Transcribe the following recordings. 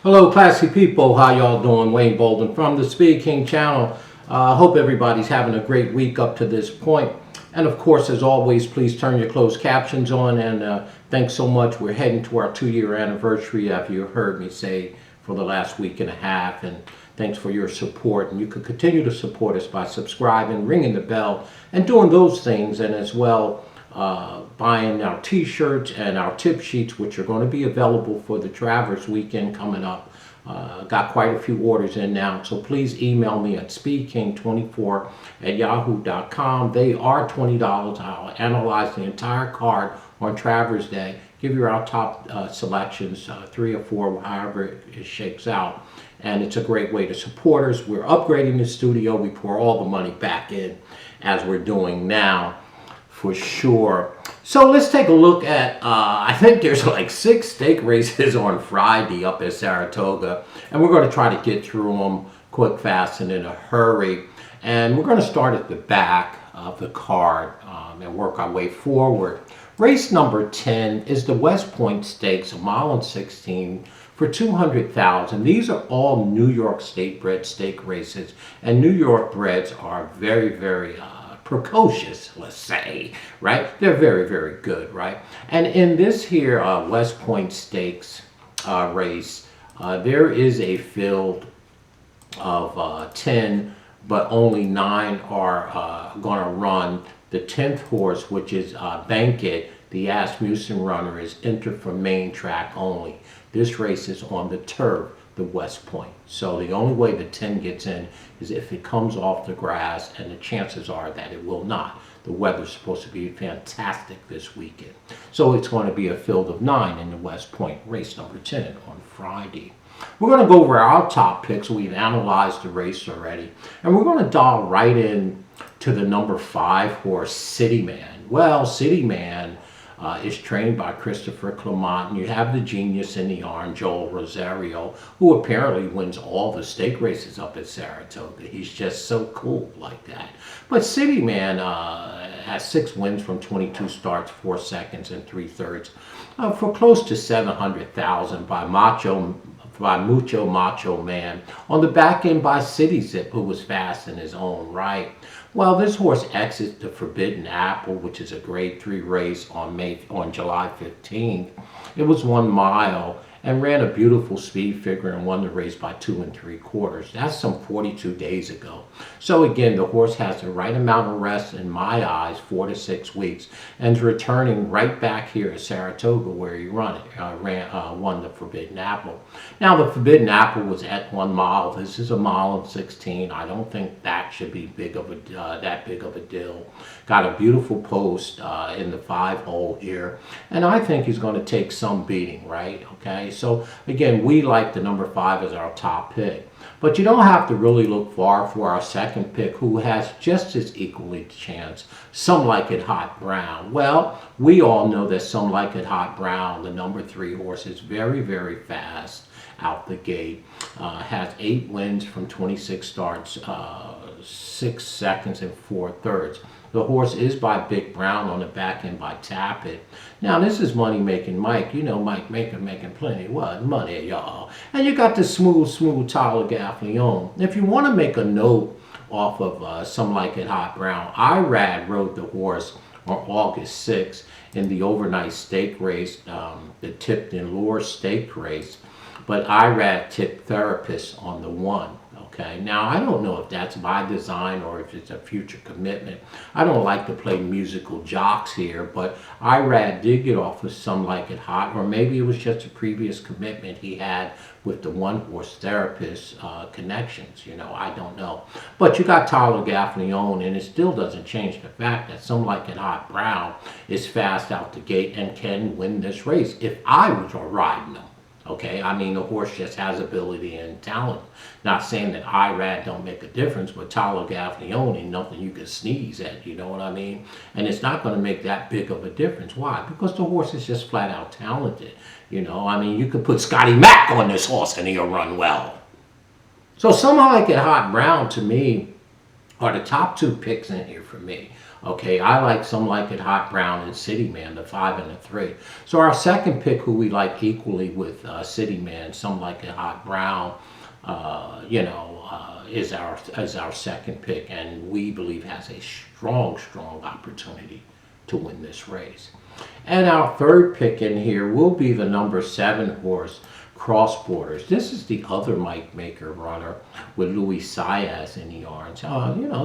Hello, classy people. How y'all doing? Wayne Bolden from the Speed King channel. Hope everybody's having a great week up to this point. And of course, as always, please turn your closed captions on. And thanks so much. We're heading to our 2-year anniversary, as you heard me say for the last week and a half. And thanks for your support. And you can continue to support us by subscribing, ringing the bell, and doing those things. And as well, buying our t-shirts and our tip sheets, which are going to be available for the Travers weekend coming up. Got quite a few orders in now, so please email me at speedking24@yahoo.com. They are $20. I'll analyze the entire card on Travers Day, give you our top selections, 3 or 4, however it shakes out. And it's a great way to support us. We're upgrading the studio. We pour all the money back in, as we're doing now, for sure. So let's take a look at, I think there's like 6 stake races on Friday up at Saratoga. And we're going to try to get through them quick, fast, and in a hurry. And we're going to start at the back of the card and work our way forward. Race number 10 is the West Point Stakes, 1.16 miles for $200,000. These are all New York State-bred stake races. And New York breds are very, very precocious, let's say, right? They're very, very good, right? And in this here West Point Stakes race, there is a field of 10, but only 9 are going to run. The 10th horse, which is Bank It, the Asmussen runner, is entered for main track only. This race is on the turf, the West Point. So the only way the 10 gets in is if it comes off the grass, and the chances are that it will not. The weather's supposed to be fantastic this weekend. So it's going to be a field of 9 in the West Point, race number 10 on Friday. We're going to go over our top picks. We've analyzed the race already. And we're going to dial right in to the number 5 horse, City Man. Well, City Man is trained by Christopher Clement, and you have the genius in the yarn, Joel Rosario, who apparently wins all the stake races up at Saratoga. He's just so cool like that. But City Man has 6 wins from 22 starts, 4 seconds, and 3/3 for close to $700,000 by Mucho Macho Man. On the back end by City Zip, who was fast in his own right. Well, this horse exits the Forbidden Apple, which is a grade 3 race on July 15th. It was 1 mile and ran a beautiful speed figure and won the race by 2 3/4. That's some 42 days ago. So again, the horse has the right amount of rest in my eyes, 4 to 6 weeks, and is returning right back here at Saratoga where he won the Forbidden Apple. Now the Forbidden Apple was at 1 mile. This is 1.16 miles. I don't think that should be that big of a deal. Got a beautiful post in the 5-hole here, and I think he's going to take some beating, right? Okay, so again, we like the number 5 as our top pick. But you don't have to really look far for our second pick, who has just as equally chance. Some Like It Hot Brown. Well, we all know that Some Like It Hot Brown, the number 3 horse, is very, very fast out the gate. Has 8 wins from 26 starts, 6 seconds and 4/3. The horse is by Big Brown, on the back end by Tap It. Now, this is Money Making Mike. You know Mike making plenty what money, y'all. And you got the smooth Tyler Gaffleon. If you want to make a note off of Some Like It Hot Brown, Irad rode the horse on August 6th in the overnight stake race, the Tipton Lure stake race. But Irad tipped Therapist on the 1. Okay, now I don't know if that's by design or if it's a future commitment. I don't like to play musical jocks here, but Irad did get off with Some Like It Hot, or maybe it was just a previous commitment he had with the 1-horse Therapist connections. You know, I don't know. But you got Tyler Gaffleon, and it still doesn't change the fact that Some Like It Hot Brown is fast out the gate and can win this race if I was riding him. Okay, I mean, the horse just has ability and talent. Not saying that Irad don't make a difference, but Tyler Gaffleon ain't nothing you can sneeze at, you know what I mean? And it's not going to make that big of a difference. Why? Because the horse is just flat out talented. You know, I mean, you could put Scotty Mack on this horse and he'll run well. So Some Like It Hot Brown, to me, are the top 2 picks in here for me. Okay, I like Some Like It Hot Brown and City Man, the 5 and the 3. So our second pick, who we like equally with City Man, Some Like It Hot Brown, is our second pick, and we believe has a strong opportunity to win this race. And our third pick in here will be the number 7 horse, Cross Borders. This is the other Mike Maker runner with Louis Saez in the orange.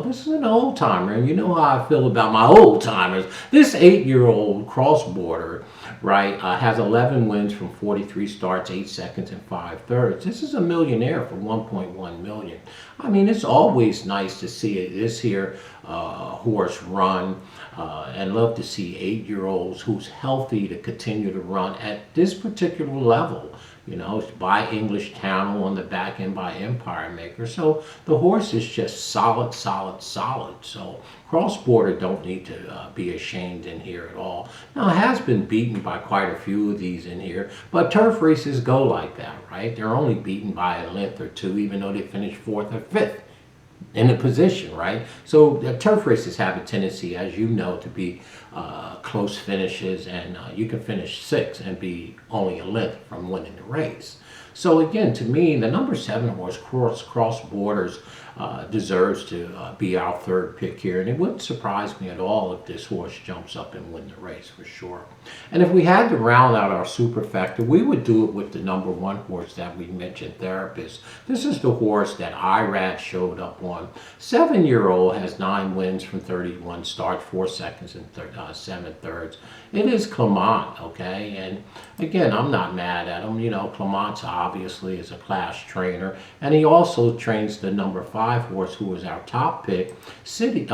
This is an old timer, and you know how I feel about my old timers. This 8-year-old Cross Border, right, has 11 wins from 43 starts, 8 seconds, and 5/3. This is a millionaire for 1.1 million. I mean, it's always nice to see this here horse run, and love to see 8-year-olds who's healthy to continue to run at this particular level. It's by English Channel on the back end by Empire Maker. So the horse is just solid. So Cross Border don't need to be ashamed in here at all. Now, it has been beaten by quite a few of these in here, but turf races go like that, right? They're only beaten by a length or two, even though they finish 4th or 5th in a position, right? So turf races have a tendency, as you know, to be close finishes, and you can finish 6th and be only a length from winning the race. So again, to me, the number 7 horse, Cross Borders, deserves to be our third pick here, and it wouldn't surprise me at all if this horse jumps up and wins the race for sure. And if we had to round out our superfecta, we would do it with the number 1 horse that we mentioned, Therapist. This is the horse that IRAD showed up on. 7-year-old, has 9 wins from 31 starts, 4 seconds and 7/3. It is Clement, okay? And again, I'm not mad at him. Clement obviously is a class trainer, and he also trains the number 5 horse, who was our top pick, City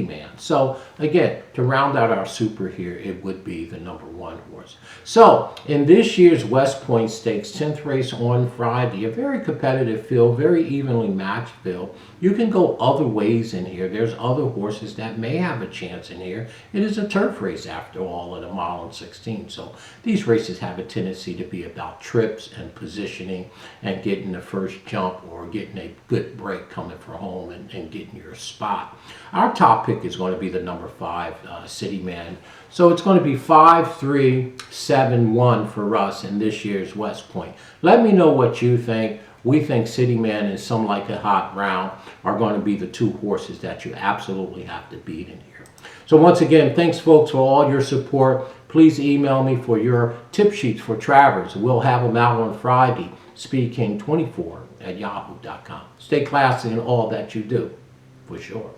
Man. So again, to round out our super here, it would be the number 1 horse. So in this year's West Point Stakes 10th race on Friday, a very competitive field, very evenly matched field. You can go other ways in here. There's other horses that may have a chance in here. It is a turf race after all at a mile and 16. So these races have a tendency to be about trips and positioning and getting the first jump or getting a good break coming for home and getting your spot. Our top pick is going to be the number 5, City Man. So it's going to be 5, 3, 7, 1 for us in this year's West Point. Let me know what you think. We think City Man and Some Like It Hot Brown are going to be the 2 horses that you absolutely have to beat in here. So once again, thanks folks for all your support. Please email me for your tip sheets for Travers. We'll have them out on Friday, speedking24@yahoo.com. Stay classy in all that you do, for sure.